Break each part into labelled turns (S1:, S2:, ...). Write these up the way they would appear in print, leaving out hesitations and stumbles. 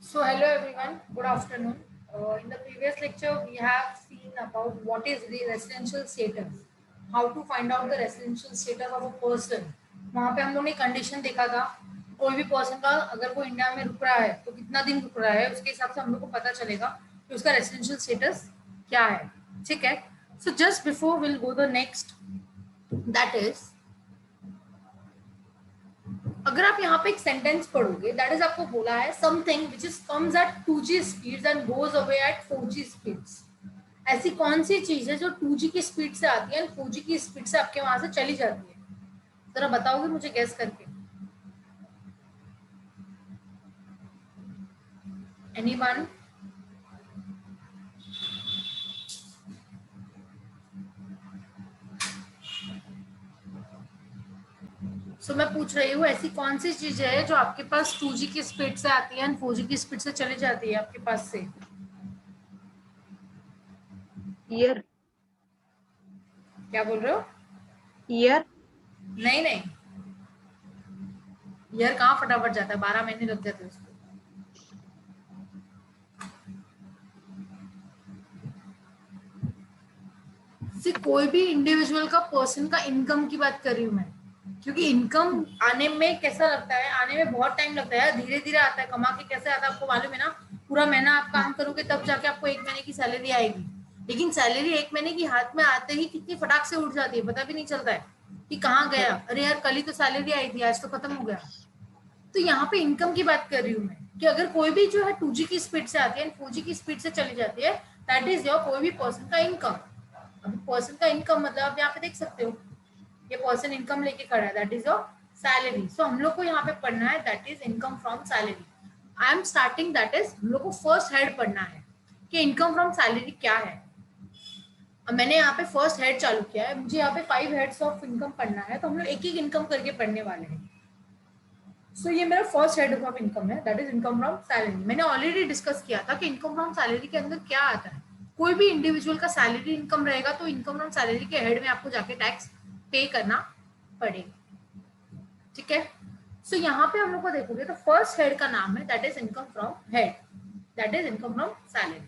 S1: So hello everyone, good afternoon. In the previous lecture, we have seen about what is the residential status, how to find out the residential status of a person. वहाँ पे हम लोगों ने condition देखा था, कोई भी person का अगर वो इंडिया में रुक रहा है तो कितना दिन रुक रहा है, उसके हिसाब से हम लोग को पता चलेगा कि उसका रेसिडेंशियल स्टेटस क्या है. ठीक है. So just before will go the next, that is अगर आप यहाँ पे एक सेंटेंस पढ़ोगे, दैट इज आपको बोला है something which is comes at 2G speeds and goes away at 4G speeds. ऐसी कौन सी चीज है जो 2G की स्पीड से आती है एंड 4G की स्पीड से आपके वहां से चली जाती है? जरा बताओगे मुझे गैस करके. एनीवन? सो मैं पूछ रही हूँ ऐसी कौन सी चीज है जो आपके पास 2G की स्पीड से आती है एंड 4G की स्पीड से चली जाती है आपके पास से?
S2: ईयर.
S1: क्या बोल रहे हो?
S2: ईयर.
S1: नहीं नहीं, ईयर कहाँ फटाफट जाता है, 12 महीने लग जाते हैं उसको. कोई भी इंडिविजुअल का पर्सन का इनकम की बात कर रही हूँ मैं, क्योंकि इनकम आने में कैसा लगता है, आने में बहुत टाइम लगता है, धीरे धीरे आता है. कमा के कैसे आता है आपको मालूम है ना. पूरा महीना आप काम करोगे तब जाके आपको एक महीने की सैलरी आएगी, लेकिन सैलरी एक महीने की हाथ में आते ही कितनी फटाक से उठ जाती है, पता भी नहीं चलता है कि कहाँ गया. अरे यार कल ही तो सैलरी आई थी, आज तो खत्म हो गया. तो यहाँ पे इनकम की बात कर रही हूँ मैं कि अगर कोई भी जो है 2G की स्पीड से आती है, 4G की स्पीड से चली जाती है, दैट इज योर कोई भी पर्सन का इनकम. अब पर्सन का इनकम मतलब आप यहाँ पे देख सकते हो, ये पर्सन इनकम लेके खड़ा है, that is your salary. So हम लोग को यहाँ पे पढ़ना है that is income from salary. I am starting, that is हम लोग को फर्स्ट हेड पढ़ना है कि इनकम फ्रॉम सैलरी क्या है. अब मैंने यहाँ पे फर्स्ट हेड चालू किया है, मुझे यहाँ पे 5 हेड्स ऑफ इनकम पढ़ना है, तो हम लोग एक एक इनकम करके पढ़ने वाले हैं. सो ये मेरा फर्स्ट हेड ऑफ इनकम है, that is income from salary. मैंने ऑलरेडी डिस्कस किया था कि इनकम फ्रॉम सैलरी के अंदर क्या आता है. कोई भी इंडिविजुअल का सैलरी इनकम रहेगा तो इनकम फ्रॉम सैलरी के हेड में आपको जाके टैक्स पे करना पड़ेगा. ठीक है. सो यहाँ पे हम लोग को देखोगे तो फर्स्ट हेड का नाम है that is income from head, that is income from salary.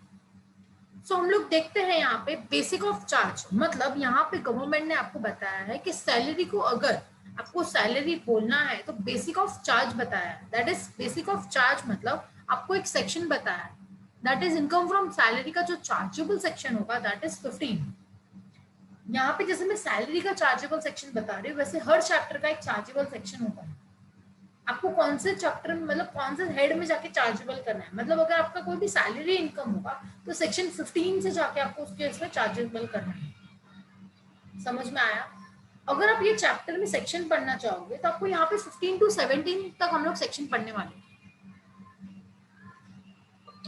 S1: So हम लोग देखते हैं यहाँ पे बेसिक ऑफ चार्ज, मतलब यहाँ पे गवर्नमेंट ने आपको बताया है कि सैलरी को अगर आपको सैलरी बोलना है तो बेसिक ऑफ चार्ज बताया है. That is basic of charge मतलब आपको एक सेक्शन बताया है, that is income from salary का जो चार्जेबल सेक्शन होगा दैट इज 15. यहाँ पे जैसे मैं सैलरी का चार्जेबल सेक्शन बता रही हूँ, वैसे हर चैप्टर का एक चार्जेबल सेक्शन होता है. आपको कौन से चैप्टर में मतलब कौन से हेड में जाके चार्जेबल करना है, मतलब अगर आपका कोई भी सैलरी इनकम होगा तो सेक्शन 15 से जाके आपको उसके इसमें चार्जेबल करना है. समझ में आया? अगर आप ये चैप्टर में सेक्शन पढ़ना चाहोगे तो आपको यहाँ पे 15 to 17 तक हम लोग सेक्शन पढ़ने वाले हैं.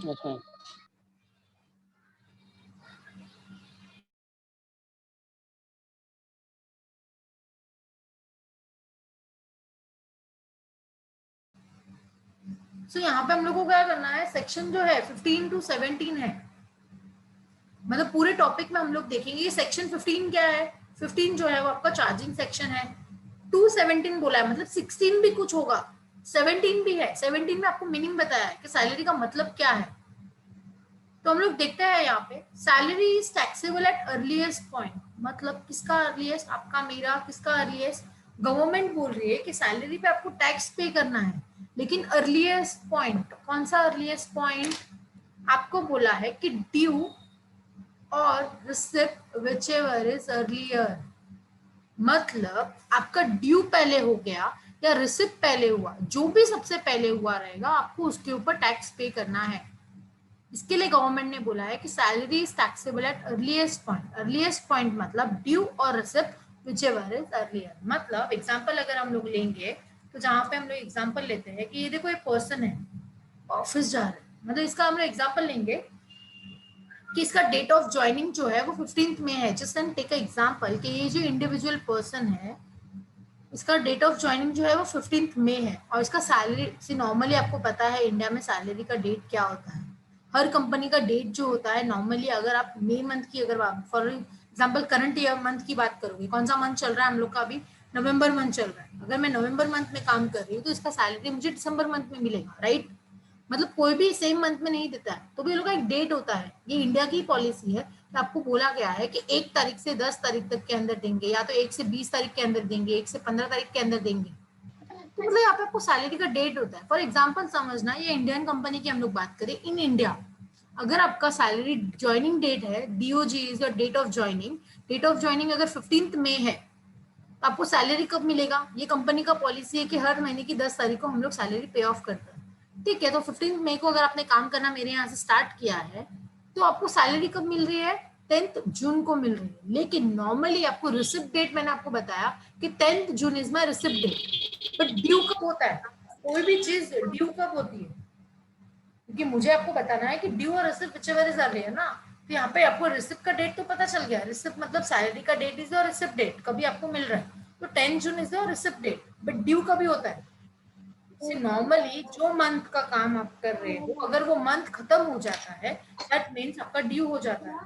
S2: अच्छा.
S1: सो यहाँ पे हम लोग को क्या करना है, सेक्शन जो है 15 to 17 है, मतलब पूरे टॉपिक में हम लोग देखेंगे. ये सेक्शन 15 क्या है, 15 जो है वो आपका चार्जिंग सेक्शन है. 217 बोला है मतलब 16 भी कुछ होगा, 17 भी है. 17 में आपको मीनिंग बताया है कि सैलरी का मतलब क्या है. तो हम लोग देखते हैं यहाँ पे salary is taxable at earliest point, मतलब किसका अर्लीस्ट, आपका मेरा, किसका अर्लीस्ट. गवर्नमेंट बोल रही है कि सैलरी पे आपको टैक्स पे करना है, लेकिन अर्लीस्ट पॉइंट कौन सा, अर्लीस्ट पॉइंट आपको बोला है कि ड्यू और रिसिप्ट व्हिचएवर इज अर्लियर. मतलब आपका ड्यू पहले हो गया या रिसिप्ट पहले हुआ, जो भी सबसे पहले हुआ रहेगा आपको उसके ऊपर टैक्स पे करना है. इसके लिए गवर्नमेंट ने बोला है कि salary is taxable at earliest point. Earliest point मतलब ड्यू और रिसिप्ट व्हिचएवर इज अर्लियर. मतलब एग्जांपल अगर हम लोग लेंगे तो जहां पे हम लोग एग्जांपल लेते हैं कि ये देखो एक पर्सन है ऑफिस जा रहा है, मतलब इसका हम लोग एग्जांपल लेंगे कि इसका डेट ऑफ ज्वाइनिंग जो है वो 15th में है. जस्ट एंड टेक एग्जांपल कि ये जो इंडिविजुअल पर्सन है इसका डेट ऑफ ज्वाइनिंग जो है वो 15th में है, और इसका सैलरी से नॉर्मली आपको पता है इंडिया में सैलरी का डेट क्या होता है. हर कंपनी का डेट जो होता है नॉर्मली, अगर आप मई मंथ की, अगर आप for example current year month की बात करोगे, कौन सा मंथ चल रहा है हम लोग का, अभी नवंबर मंथ चल रहा है. अगर मैं नवंबर मंथ में काम कर रही हूँ तो इसका सैलरी मुझे दिसंबर मंथ में मिलेगा, राइट. मतलब कोई भी सेम मंथ में नहीं देता है, तो भी लोग का एक डेट होता है। ये इंडिया की पॉलिसी है कि आपको बोला गया है कि 1 तारीख से 10 तारीख तक के अंदर देंगे, या तो 1 से 20 तारीख के अंदर देंगे, 1 से 15 तारीख के अंदर देंगे। तो मतलब यहाँ पे आपको सैलरी का डेट होता है। फॉर एग्जाम्पल समझना, ये इंडियन कंपनी की हम लोग बात करें, इन इंडिया अगर आपका सैलरी ज्वाइनिंग डेट है, DOG is your date of joining, date of joining अगर 15th मई है, तो आपको सैलरी कब मिलेगा? ये कंपनी का पॉलिसी है कि हर महीने की 10 तारीख को हम लोग सैलरी पे ऑफ करते हैं। ठीक है, तो 15 मई को अगर आपने काम करना मेरे यहाँ से स्टार्ट किया है, तो आपको सैलरी कब मिल रही है? 10th जून को मिल रही है। लेकिन नॉर्मली आपको रिसिप्ट डेट, मैंने आपको बताया कि 10th June is my receipt date. But due कब होता है? कोई भी चीज ड्यू कब होती है? क्योंकि मुझे आपको बताना है कि ड्यू और रिसिप्ट व्हिचएवर इज अर्ली है ना। तो यहाँ पे आपको रिसिप्ट का डेट तो पता चल गया, रिसिप्ट मतलब सैलरी का डेट इज और रिसिप्ट डेट कभी आपको मिल रहा है, तो 10 जून इज और रिसिप्ट डेट। बट ड्यू कभी होता है? नॉर्मली जो मंथ का काम आप कर रहे हो, अगर वो मंथ खत्म हो जाता है, दैट मीन्स आपका ड्यू हो जाता है।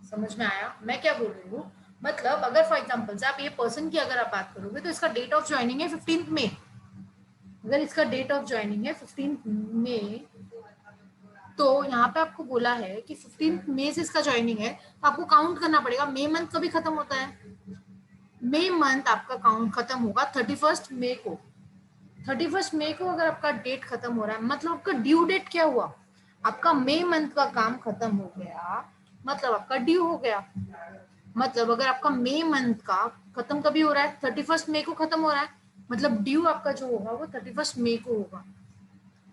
S1: समझ में आया मैं क्या बोल रही हूँ? मतलब अगर फॉर एग्जाम्पल से आप ये पर्सन की अगर आप बात करोगे, तो इसका डेट ऑफ ज्वाइनिंग है 15th मई। अगर इसका डेट ऑफ ज्वाइनिंग है 15th मई, तो यहाँ पे आपको बोला है कि 15th मई से इसका ज्वाइनिंग है, तो आपको काउंट करना पड़ेगा मई मंथ कभी खत्म होता है। मई मंथ आपका काउंट खत्म होगा 31st मई को। 31st मई को अगर आपका डेट खत्म हो रहा है, मतलब आपका ड्यू डेट क्या हुआ? आपका मई मंथ का काम खत्म हो गया, मतलब आपका ड्यू हो गया। मतलब अगर आपका मई मंथ का खत्म कभी हो रहा है, 31st मई को खत्म हो रहा है, मतलब ड्यू आपका जो होगा वो 31st मई को होगा।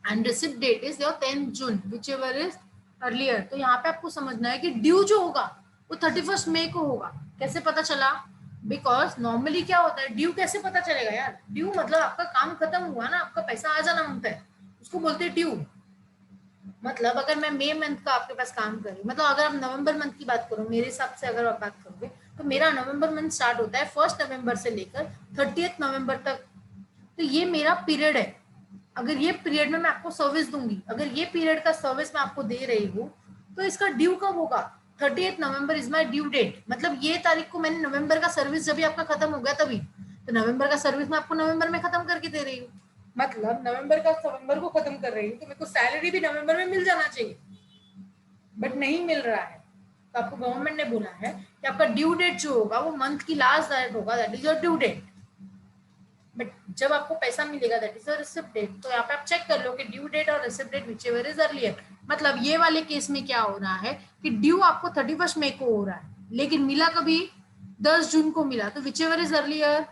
S1: And receipt date is your 10th June whichever is earlier. तो यहाँ पे आपको समझना है कि ड्यू जो होगा वो 31st मई को होगा। कैसे पता चला? बिकॉज नॉर्मली क्या होता है, ड्यू कैसे पता चलेगा यार? ड्यू मतलब आपका काम खत्म हुआ ना, आपका पैसा आ जाना होता है, उसको बोलते हैं ड्यू। मतलब अगर मैं मई मंथ का आपके पास काम कर रही हूँ, मतलब अगर आप नवंबर मंथ की बात करो, मेरे हिसाब से अगर आप बात करोगे, तो मेरा नवंबर मंथ स्टार्ट होता है 1 नवंबर से लेकर 30 नवंबर तक। तो ये मेरा पीरियड है। अगर ये पीरियड में मैं आपको सर्विस दूंगी, अगर ये पीरियड का सर्विस मैं आपको दे रही हूँ, तो इसका ड्यू कब होगा? 30 November is my due date. मतलब ये तारीख को मैंने नवंबर का सर्विस जब भी आपका खत्म हो गया तभी, तो नवंबर का सर्विस मैं आपको नवंबर में खत्म करके दे रही हूँ। मतलब नवंबर का नवंबर को खत्म कर रही हूँ, तो मेरे को सैलरी भी नवंबर में मिल जाना चाहिए, बट नहीं मिल रहा है। तो आपको गवर्नमेंट ने बोला है कि आपका ड्यू डेट जो होगा वो मंथ की लास्ट डेट होगा, that is your due date. But जब आपको पैसा मिलेगा, दैट इज रिसिप्ट डेट। तो यहाँ पे आप चेक कर लो कि ड्यू डेट और receipt date whichever is earlier. मतलब ये वाले केस में क्या हो रहा है कि ड्यू आपको 31st मई को हो रहा है, लेकिन मिला कभी 10 जून को मिला, तो व्हिचएवर इज अर्लियर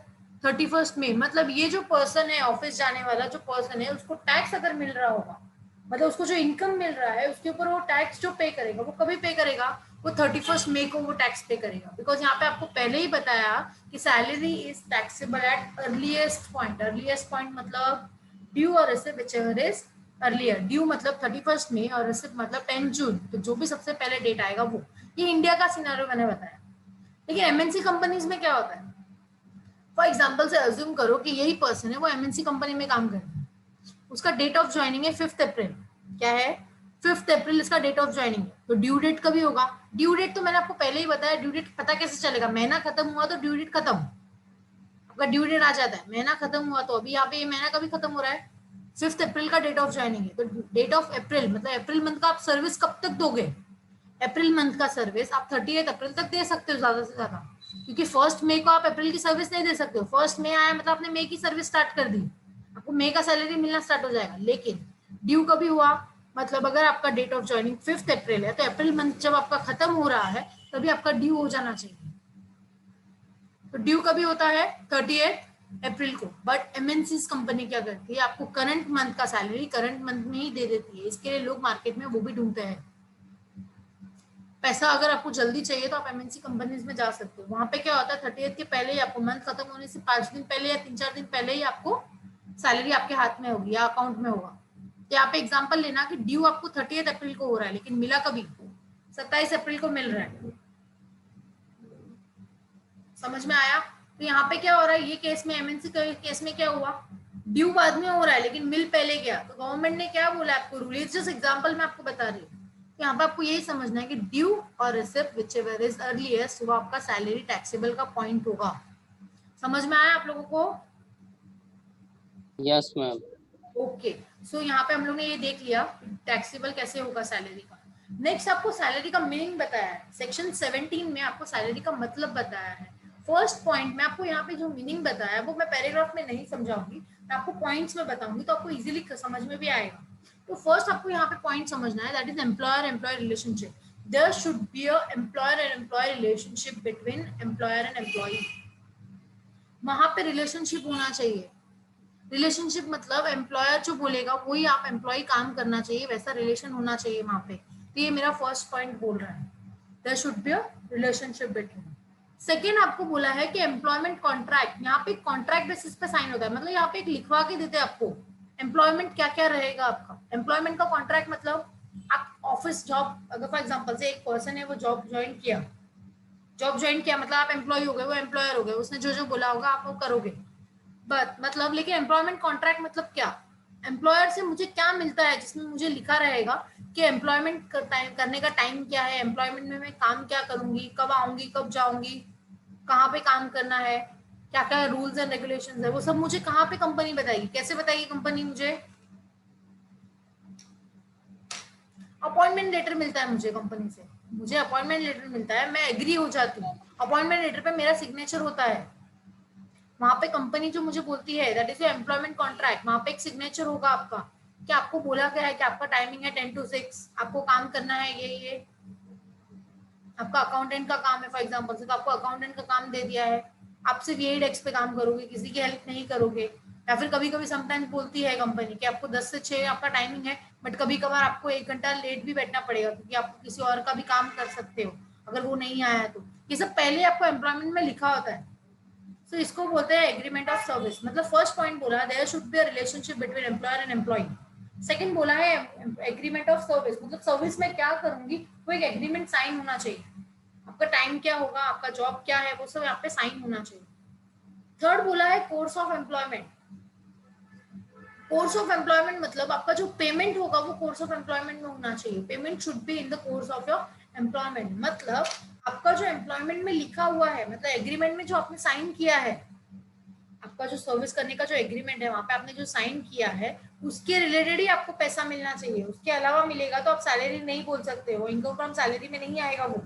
S1: 31st मई। मतलब ये जो पर्सन है, ऑफिस जाने वाला जो पर्सन है, उसको टैक्स अगर मिल रहा होगा, मतलब उसको जो इनकम मिल रहा है उसके ऊपर वो टैक्स जो पे करेगा, वो कभी पे करेगा? वो 31st मई को वो टैक्स पे करेगा। बिकॉज यहाँ पे आपको पहले ही बताया कि salary is taxable at earliest point. Earliest point मतलब ड्यू और receipt whichever is earlier. Due मतलब 31st मई और रिसिप्ट मतलब 10 जून। तो जो भी सबसे पहले डेट आएगा वो। ये इंडिया का सिनेरियो मैंने बताया। लेकिन एमएनसी कंपनीज में क्या होता है? फॉर एग्जाम्पल से अज्यूम करो कि यही पर्सन है, वो एमएनसी कंपनी में काम कर रहा है, उसका डेट ऑफ ज्वाइनिंग है 5th अप्रैल। क्या है? 5th अप्रैल इसका डेट ऑफ ज्वाइनिंग है। तो ड्यू डेट कभी होगा? ड्यू डेट तो मैंने आपको पहले ही बताया। ड्यू डेट पता कैसे चलेगा? महीना खत्म हुआ तो ड्यू डेट खत्म, आपका ड्यू डेट आ जाता है। महीना खत्म हुआ तो अभी यहाँ पे ये महीना कभी खत्म हो रहा है, 5th अप्रैल का डेट ऑफ ज्वाइनिंग है। तो डेट ऑफ अप्रैल मतलब अप्रैल मंथ का आप सर्विस कब तक दोगे? अप्रैल मंथ का सर्विस आप 30 अप्रैल तक दे सकते हो ज्यादा से ज्यादा, क्योंकि 1 मई को आप अप्रैल की सर्विस नहीं दे सकते हो। 1 मई आया मतलब आपने मई की सर्विस स्टार्ट कर दी, आपको मई का सैलरी मिलना स्टार्ट हो जाएगा। लेकिन ड्यू कभी हुआ? मतलब अगर आपका डेट ऑफ ज्वाइनिंग 5th अप्रैल है, तो अप्रैल मंथ जब आपका खत्म हो रहा है तभी आपका ड्यू हो जाना चाहिए। तो ड्यू कभी होता है? 30 अप्रैल को। बट एमएनसी कंपनी क्या करती है, आपको करंट मंथ का सैलरी करंट मंथ में ही दे देती है। इसके लिए लोग मार्केट में वो भी ढूंढते हैं। पैसा अगर आपको जल्दी चाहिए तो आप एमएनसी कंपनीज में जा सकते हो। वहां पे क्या होता है, 30 के पहले ही आपको, मंथ खत्म होने से 5 दिन पहले या 3-4 दिन पहले ही आपको सैलरी आपके हाथ में होगी या अकाउंट में होगा। तो यहाँ पे एग्जांपल लेना कि ड्यू आपको 30 अप्रैल को हो रहा है, लेकिन मिला कभी? 27 अप्रैल को मिल रहा है। समझ में आया? तो यहाँ पे क्या हो रहा है, ये केस में, एमएनसी केस में क्या हुआ, ड्यू बाद में हो रहा है लेकिन मिल पहले गया। तो गवर्नमेंट ने क्या बोला आपको रूल, जस्ट एग्जांपल मैं आपको बता रही हूँ। यहाँ पे आपको यही समझना है कि ड्यू और रिसिप्ट व्हिचएवर इज अर्लीस्ट वो आपका सैलरी टैक्सेबल का पॉइंट होगा। समझ में आया आप लोगों को?
S2: Yes ma'am.
S1: ओके, सो यहाँ पे हम लोग ने ये देख लिया टैक्सेबल कैसे होगा सैलरी का। नेक्स्ट आपको सैलरी का मीनिंग बताया है, सेक्शन 17 में आपको सैलरी का मतलब बताया है। फर्स्ट पॉइंट में आपको यहाँ पे जो मीनिंग बताया है वो मैं पैराग्राफ में नहीं समझाऊंगी, मैं आपको पॉइंट्स में बताऊंगी तो आपको इजीली समझ में भी आएगा। तो फर्स्ट आपको यहाँ पे पॉइंट समझना है, that is employer employee relationship. There should be a employer and employee relationship between employer and employee. वहां पे रिलेशनशिप होना चाहिए। रिलेशनशिप मतलब एम्प्लॉयर जो बोलेगा वही आप एम्प्लॉय काम करना चाहिए, वैसा रिलेशन होना चाहिए वहां पे। तो ये मेरा फर्स्ट पॉइंट बोल रहा है, there should be a relationship between. Second आपको बोला है कि एम्प्लॉयमेंट कॉन्ट्रैक्ट, यहाँ पे कॉन्ट्रैक्ट बेसिस पे साइन होता है, मतलब यहाँ पे एक लिखवा के देते हैं आपको एम्प्लॉयमेंट क्या क्या रहेगा आपका। एम्प्लॉयमेंट का कॉन्ट्रैक्ट मतलब आप ऑफिस जॉब, अगर फॉर एग्जाम्पल से एक पर्सन है वो जॉब ज्वाइन किया, मतलब आप एम्प्लॉय हो गए, वो एम्प्लॉयर हो गए, उसने जो जो बोला होगा आप वो करोगे, बट मतलब लेकिन एम्प्लॉयमेंट कॉन्ट्रैक्ट मतलब क्या, एम्प्लॉयर से मुझे क्या मिलता है जिसमें मुझे लिखा रहेगा कि एम्प्लॉयमेंट करने का टाइम क्या है, एम्प्लॉयमेंट में मैं काम क्या करूंगी, कब आऊंगी कब जाऊंगी, कहाँ पे काम करना है, क्या क्या रूल्स एंड रेगुलेशंस है, वो सब मुझे कहाँ पे कंपनी बताएगी, कैसे बताएगी कंपनी मुझे। अपॉइंटमेंट लेटर मिलता है मुझे कंपनी से, मुझे अपॉइंटमेंट लेटर मिलता है, मैं एग्री हो जाती हूँ, अपॉइंटमेंट लेटर पे मेरा सिग्नेचर होता है, वहां पे कंपनी जो मुझे बोलती है दैट इज एम्प्लॉयमेंट कॉन्ट्रैक्ट, वहां पे एक सिग्नेचर होगा आपका कि आपको बोला गया है कि आपका टाइमिंग है 10 to 6, आपको काम करना है ये आपका अकाउंटेंट का काम है फॉर एग्जांपल से, तो आपको अकाउंटेंट का काम दे दिया है, आप सिर्फ यही डेस्क पे काम करोगे, किसी की हेल्प नहीं करोगे। या फिर कभी कभी समटाइम्स बोलती है कंपनी कि आपको 10 से 6 आपका टाइमिंग है, बट कभी कभार आपको 1 घंटा लेट भी बैठना पड़ेगा क्योंकि आप किसी और का भी काम कर सकते हो अगर वो नहीं आया है तो। ये सब पहले आपको एम्प्लॉयमेंट में लिखा होता है। सो इसको बोलते हैं एग्रीमेंट ऑफ सर्विस। मतलब फर्स्ट पॉइंट बोला there should be a relationship between employer and employee. Second बोला है एग्रीमेंट ऑफ सर्विस, मतलब सर्विस में क्या करूंगी वो एक एग्रीमेंट साइन होना चाहिए, आपका टाइम क्या होगा, आपका जॉब क्या है, वो सब यहाँ पे साइन होना चाहिए। थर्ड बोला है course of employment. Course of employment मतलब आपका जो पेमेंट होगा वो कोर्स ऑफ एम्प्लॉयमेंट में होना चाहिए, payment should be in the course of your employment. मतलब आपका जो एम्प्लॉयमेंट में लिखा हुआ है, मतलब एग्रीमेंट में जो आपने साइन किया है, आपका जो सर्विस करने का जो एग्रीमेंट है वहां पे आपने जो साइन किया है उसके रिलेटेड ही आपको पैसा मिलना चाहिए, उसके अलावा मिलेगा तो आप सैलरी नहीं बोल सकते हो, इनकम फ्रॉम सैलरी में नहीं आएगा वो।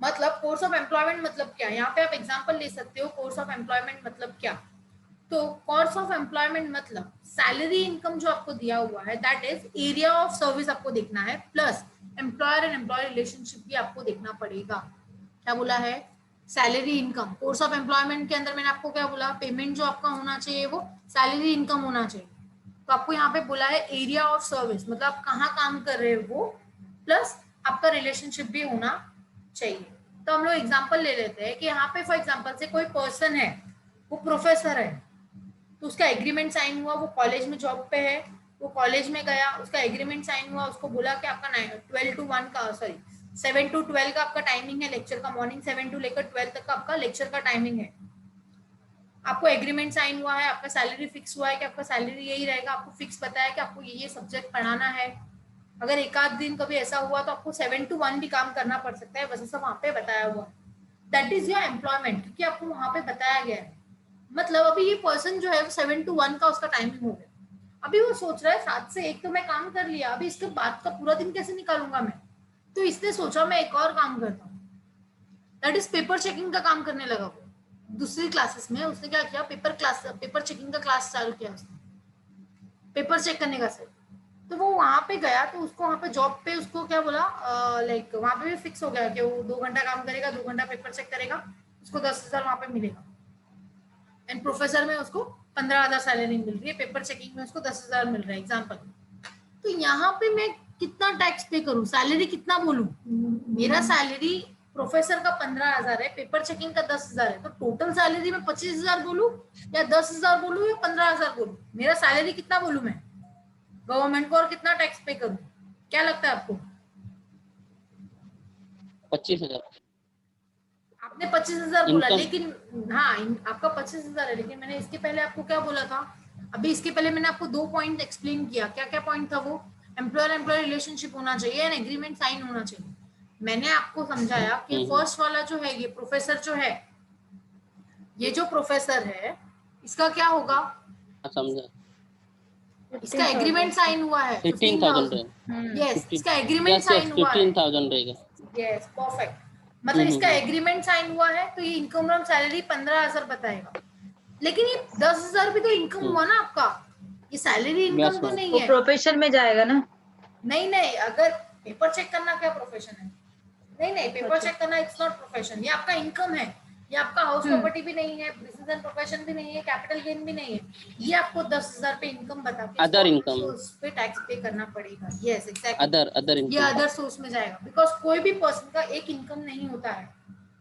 S1: मतलब कोर्स ऑफ एम्प्लॉयमेंट मतलब क्या, यहाँ पे आप एग्जांपल ले सकते हो कोर्स ऑफ एम्प्लॉयमेंट मतलब क्या। तो कोर्स ऑफ एम्प्लॉयमेंट मतलब सैलरी इनकम जो आपको दिया हुआ है that is area of service आपको देखना है, plus employer and employee relationship भी आपको देखना पड़ेगा। क्या बोला है, salary income, course of employment के अंदर मैंने आपको क्या बोला, पेमेंट जो आपका होना चाहिए वो सैलरी इनकम होना चाहिए। तो आपको यहाँ पे बोला है एरिया ऑफ सर्विस, मतलब आप कहाँ काम कर रहे हो वो, प्लस आपका रिलेशनशिप भी होना चाहिए। तो हम लोग एग्जांपल ले लेते हैं कि यहाँ पे फॉर एग्जांपल से कोई पर्सन है, वो प्रोफेसर है, तो उसका एग्रीमेंट साइन हुआ, वो कॉलेज में जॉब पे है, वो कॉलेज में गया, उसका एग्रीमेंट साइन हुआ, उसको बोला कि आपका 12 to 1 का, सॉरी 7 to 12 का आपका टाइमिंग है लेक्चर का, मॉर्निंग 7 to लेकर 12 तक का आपका लेक्चर का टाइमिंग है। आपको एग्रीमेंट साइन हुआ है, आपका सैलरी फिक्स हुआ है कि आपका सैलरी यही रहेगा, आपको फिक्स पता है कि आपको ये सब्जेक्ट पढ़ाना है। अगर एक आध दिन कभी ऐसा हुआ तो आपको 7 to 1 भी काम करना पड़ सकता है, वैसे सब वहां पे बताया हुआ है। दैट इज योर एम्प्लॉयमेंट, क्योंकि आपको वहां पे बताया गया है। मतलब अभी ये पर्सन जो है वो 7 to 1 का उसका टाइमिंग हो गया, अभी वो सोच रहा है 7 से 1 तो मैं काम कर लिया, अभी इसके बाद का पूरा दिन कैसे निकालूंगा मैं, तो इसने सोचा मैं एक और काम करता हूँ, दैट इज पेपर चेकिंग का काम करने लगा। वो दूसरी क्लासेस में उसने क्या किया, पेपर चेकिंग का क्लास चालू किया उसने, पेपर चेक करने का सर। तो वो वहां पे गया तो उसको वहां पे जॉब पे उसको क्या बोला, लाइक वहां पे भी फिक्स हो गया कि वो 2 घंटा काम करेगा, 2 घंटा पेपर चेक करेगा, उसको 10,000 वहां पे मिलेगा। एंड प्रोफेसर में उसको 15,000 सैलरी मिल रही है, पेपर चेकिंग में उसको 10,000 मिल रहा है एग्जाम्पल। तो यहाँ पे मैं कितना टैक्स पे करूँ, सैलरी कितना बोलूं, मेरा सैलरी प्रोफेसर का 15,000 है, पेपर चेकिंग का 10,000 है, तो टोटल सैलरी में 25,000 बोलूं या 10,000 बोलूं या 15,000 बोलूं, मेरा सैलरी कितना बोलूं मैं गवर्नमेंट को, और कितना टैक्स पे करूं, क्या लगता है आपको।
S2: 25,000
S1: आपने 25,000 बोला,
S2: इनकम।
S1: लेकिन हाँ आपका 25,000 है, लेकिन मैंने इसके पहले आपको क्या बोला था, अभी इसके पहले मैंने आपको 2 पॉइंट एक्सप्लेन किया, क्या क्या पॉइंट था वो, एम्प्लॉयर एम्प्लॉय रिलेशनशिप होना चाहिए एंड एग्रीमेंट साइन होना चाहिए। मैंने आपको समझाया कि फर्स्ट वाला जो है, ये प्रोफेसर जो है, ये जो प्रोफेसर है इसका क्या होगा,
S2: समझा।
S1: इसका एग्रीमेंट साइन हुआ है
S3: 15,000
S1: 15,000।
S3: रहेगा।
S1: यस, इसका एग्रीमेंट साइन हुआ है।
S3: 15,000 रहेगा।
S1: Yes, perfect. मतलब इसका एग्रीमेंट साइन हुआ है तो ये इनकम फ्रॉम सैलरी 15,000 बताएगा। लेकिन ये 10,000 भी तो इनकम हुआ ना आपका, ये सैलरी इनकम तो नहीं
S2: वो
S1: है।
S2: प्रोफेशन में जाएगा ना?
S1: नहीं नहीं, अगर पेपर चेक करना क्या प्रोफेशन है? नहीं नहीं, पेपर चेक करना इट्स नॉट प्रोफेशन। ये आपका इनकम है, ये आपका हाउस प्रॉपर्टी भी नहीं है, बिजनेस एंड प्रोफेशन भी नहीं है, कैपिटल गेन भी नहीं है। ये आपको 10,000 पे इनकम बता के
S3: अदर इनकम,
S1: उस पे टैक्स पे करना पड़ेगा। यस एग्जैक्टली,
S3: अदर
S1: ये
S3: इनकम।
S1: अदर सोर्स में जाएगा, बिकॉज कोई भी पर्सन का एक इनकम नहीं होता है।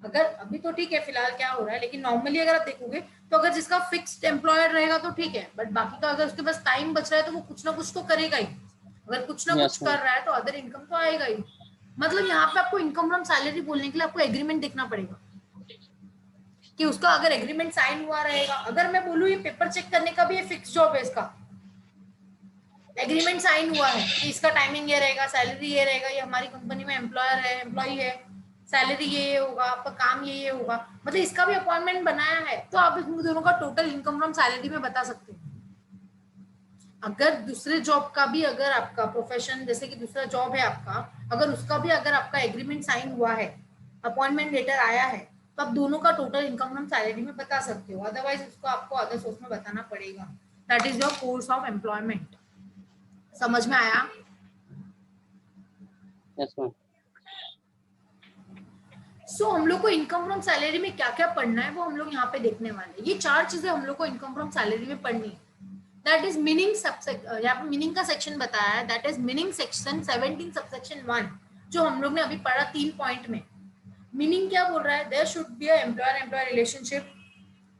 S1: अगर अभी तो ठीक है फिलहाल क्या हो रहा है, लेकिन नॉर्मली अगर आप देखोगे तो अगर जिसका फिक्स्ड एम्प्लॉयर रहेगा तो ठीक है, बट बाकी का अगर उसके पास टाइम बच रहा है तो वो कुछ ना कुछ तो करेगा ही। अगर कुछ ना कुछ कर रहा है तो अदर इनकम तो आएगा ही। मतलब यहाँ पे आपको इनकम फ्रॉम सैलरी बोलने के लिए आपको एग्रीमेंट देखना पड़ेगा कि उसका अगर एग्रीमेंट साइन हुआ रहेगा। अगर मैं बोलूँ ये पेपर चेक करने का भी ये फिक्स जॉब है, इसका एग्रीमेंट साइन हुआ है कि इसका टाइमिंग ये रहेगा, सैलरी ये रहेगा, ये हमारी कंपनी में एम्प्लॉयर है, एम्प्लॉई है, सैलरी ये होगा, आपका काम ये होगा, मतलब इसका भी अपॉइंटमेंट बनाया है, तो आप इन दोनों का टोटल इनकम फ्रॉम सैलरी में बता सकते हैं। अगर दूसरे जॉब का भी अगर आपका प्रोफेशन जैसे कि दूसरा जॉब है आपका, अगर उसका भी अगर आपका एग्रीमेंट साइन हुआ है, अपॉइंटमेंट लेटर आया है, तो आप दोनों का टोटल इनकम फ्रॉम सैलरी में बता सकते हो। अदरवाइज उसको आपको अदर सोर्स में बताना पड़ेगा। That is your course of employment. समझ में आया?
S3: Yes ma'am.
S1: सो हम लोग को इनकम फ्रॉम सैलरी में क्या क्या पढ़ना है वो हम लोग यहाँ पे देखने वाले हैं। ये 4 चीजें हम लोग को इनकम फ्रॉम सैलरी में पढ़नी है। दैट इज मीनिंग यहाँ पे मीनिंग का सेक्शन बताया है, that is meaning section 17 subsection 1 जो हम लोग ने अभी पढ़ा 3 पॉइंट में। मीनिंग क्या बोल रहा है? There should be a employer employee relationship,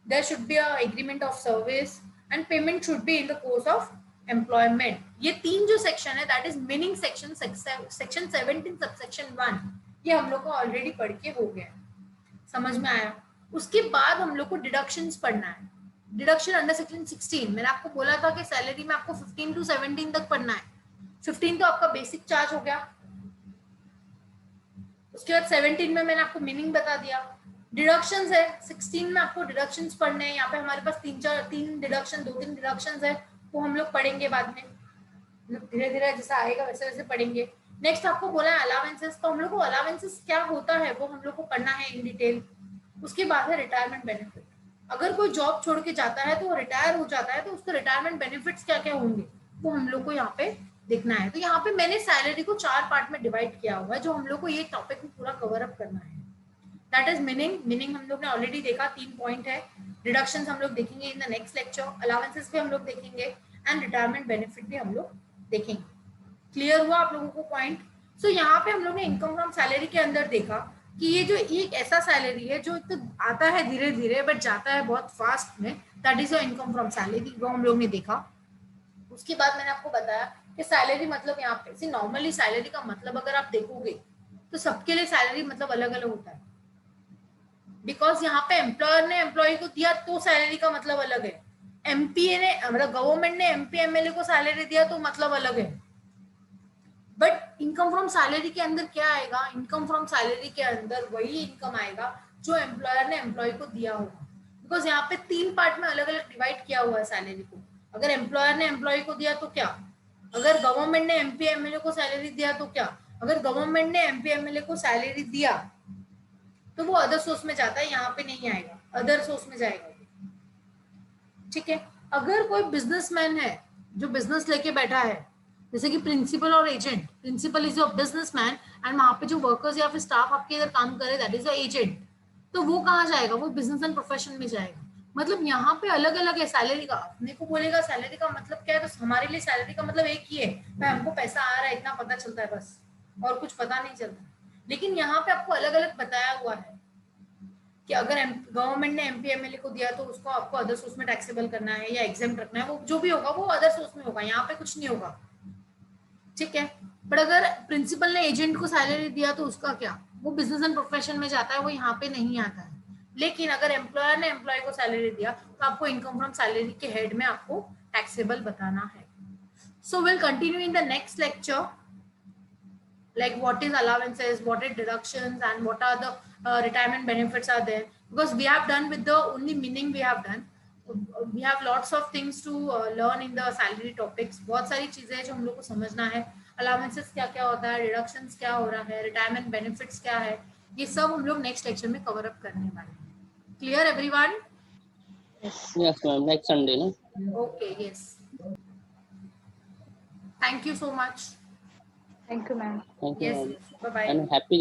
S1: there should be a agreement of service and payment should be in the course of employment. ये 3 जो सेक्शन है that is meaning section section 17 subsection 1, ये हम लोग को ऑलरेडी पढ़ के हो गया। समझ में आया? उसके बाद हम लोग को डिडक्शंस पढ़ना है। डिडक्शन अंडर सेक्शन 16 मैंने आपको बोला था कि सैलरी में आपको 15 to 17 तक पढ़ना है। 15 तो आपका बेसिक चार्ज हो गया, उसके बाद 17 में मैंने आपको मीनिंग बता दिया। डिडक्शंस है 16 में, आपको डिडक्शंस पढ़ने हैं। यहाँ पे हमारे पास 3 डिडक्शन 2-3 डिडक्शंस है, वो हम लोग पढ़ेंगे बाद में, धीरे धीरे जैसा आएगा वैसे वैसे पढ़ेंगे। नेक्स्ट आपको बोला है अलावेंसेस, तो हम लोग को अलावेंसेस क्या होता है वो हम लोग को पढ़ना है इन डिटेल। उसके बाद है रिटायरमेंट बेनिफिट। अगर कोई जॉब छोड़ के जाता है तो वो रिटायर हो जाता है तो उसको रिटायरमेंट बेनिफिट्स क्या क्या होंगे वो हम लोग को यहाँ पे देखना है। तो यहाँ पे मैंने सैलरी को 4 पार्ट में डिवाइड किया हुआ है जो हम लोग को ये टॉपिक में पूरा कवर अप करना है। दैट इज मीनिंग हम लोग ने ऑलरेडी देखा, 3 पॉइंट है। डिडक्शंस हम लोग देखेंगे in the next lecture, allowances भी हम लोग देखेंगे एंड रिटायरमेंट बेनिफिट भी हम लोग देखेंगे। क्लियर हुआ आप लोगों को पॉइंट? सो यहाँ पे हम लोग ने इनकम फ्रॉम सैलरी के अंदर देखा कि ये जो एक ऐसा सैलरी है जो एक तो आता है धीरे धीरे बट जाता है बहुत फास्ट में, that is your income from salary, वो हम लोग ने देखा। उसके बाद मैंने आपको बताया कि सैलरी मतलब यहाँ पे नॉर्मली सैलरी का मतलब अगर आप देखोगे तो सबके लिए सैलरी मतलब अलग अलग होता है, बिकॉज यहाँ पे एम्प्लॉयर ने एम्प्लॉय को दिया तो सैलरी का मतलब अलग है, एमपीए ने मतलब गवर्नमेंट ने एमपी एमएलए को सैलरी दिया तो मतलब अलग है। बट इनकम फ्रॉम सैलरी के अंदर क्या आएगा? इनकम फ्रॉम सैलरी के अंदर वही इनकम आएगा जो एम्प्लॉयर ने एम्प्लॉय को दिया होगा, बिकॉज यहाँ पे 3 पार्ट में अलग अलग डिवाइड किया हुआ है सैलरी को। अगर एम्प्लॉयर ने एम्प्लॉय को दिया तो क्या, अगर गवर्नमेंट ने एमपी एमएलए को सैलरी दिया तो क्या, अगर गवर्नमेंट ने एमपी एमएलए को सैलरी दिया तो वो अदर सोर्स में जाता है, यहाँ पे नहीं आएगा, अदर सोर्स में जाएगा। ठीक है? अगर कोई बिजनेसमैन है जो बिजनेस लेके बैठा है, जैसे कि प्रिंसिपल और agent, principal is your businessman and वहां पे जो वर्कर्स या फिर स्टाफ आपके इधर काम करे दैट इज योर एजेंट, तो वो कहाँ जाएगा? वो बिजनेस एंड प्रोफेशन में जाएगा। मतलब यहाँ पे अलग अलग है सैलरी का। अपने को बोलेगा सैलरी का मतलब क्या है, तो हमारे लिए सैलरी का मतलब एक ही है, भाई हमको पैसा आ रहा है इतना पता चलता है बस, और कुछ पता नहीं चलता। लेकिन यहाँ पे आपको अलग अलग बताया हुआ है कि अगर गवर्नमेंट ने एमपी एमएलए को दिया तो उसको आपको अदर सोर्स में टैक्सेबल करना है या एग्जाम्प्ट रखना है, वो जो भी होगा वो अदर सोर्स में होगा, यहाँ पे कुछ नहीं होगा। ठीक है? बट अगर प्रिंसिपल ने एजेंट को सैलरी दिया तो उसका क्या, वो बिजनेस एंड प्रोफेशन में जाता है, वो यहाँ पे नहीं आता है। लेकिन अगर एम्प्लॉयर ने एम्प्लॉय को सैलरी दिया तो आपको इनकम फ्रॉम सैलरी के हेड में आपको टैक्सेबल बताना है। So will continue in the next lecture, like what is allowances, what is deductions, and what are the retirement benefits are there, because we have done with the only meaning we have done. We have lots of things to learn in the salary topics. बहुत सारी चीजें हैं जो हम लोग को समझना है. अलाउंसेस क्या क्या होता है, डिडक्शंस क्या हो रहा है, रिटायरमेंट बेनिफिट्स क्या है, ये सब हम लोग नेक्स्ट लेक्चर में कवर अप करने वाले हैं. Clear everyone?
S2: Yes,
S3: ma'am. Next Sunday, no?
S1: Okay, yes. Thank you so much.
S2: thank you, ma'am.
S3: Thank you,
S1: Yes,
S3: ma'am.
S1: yes. Bye bye.
S3: And happy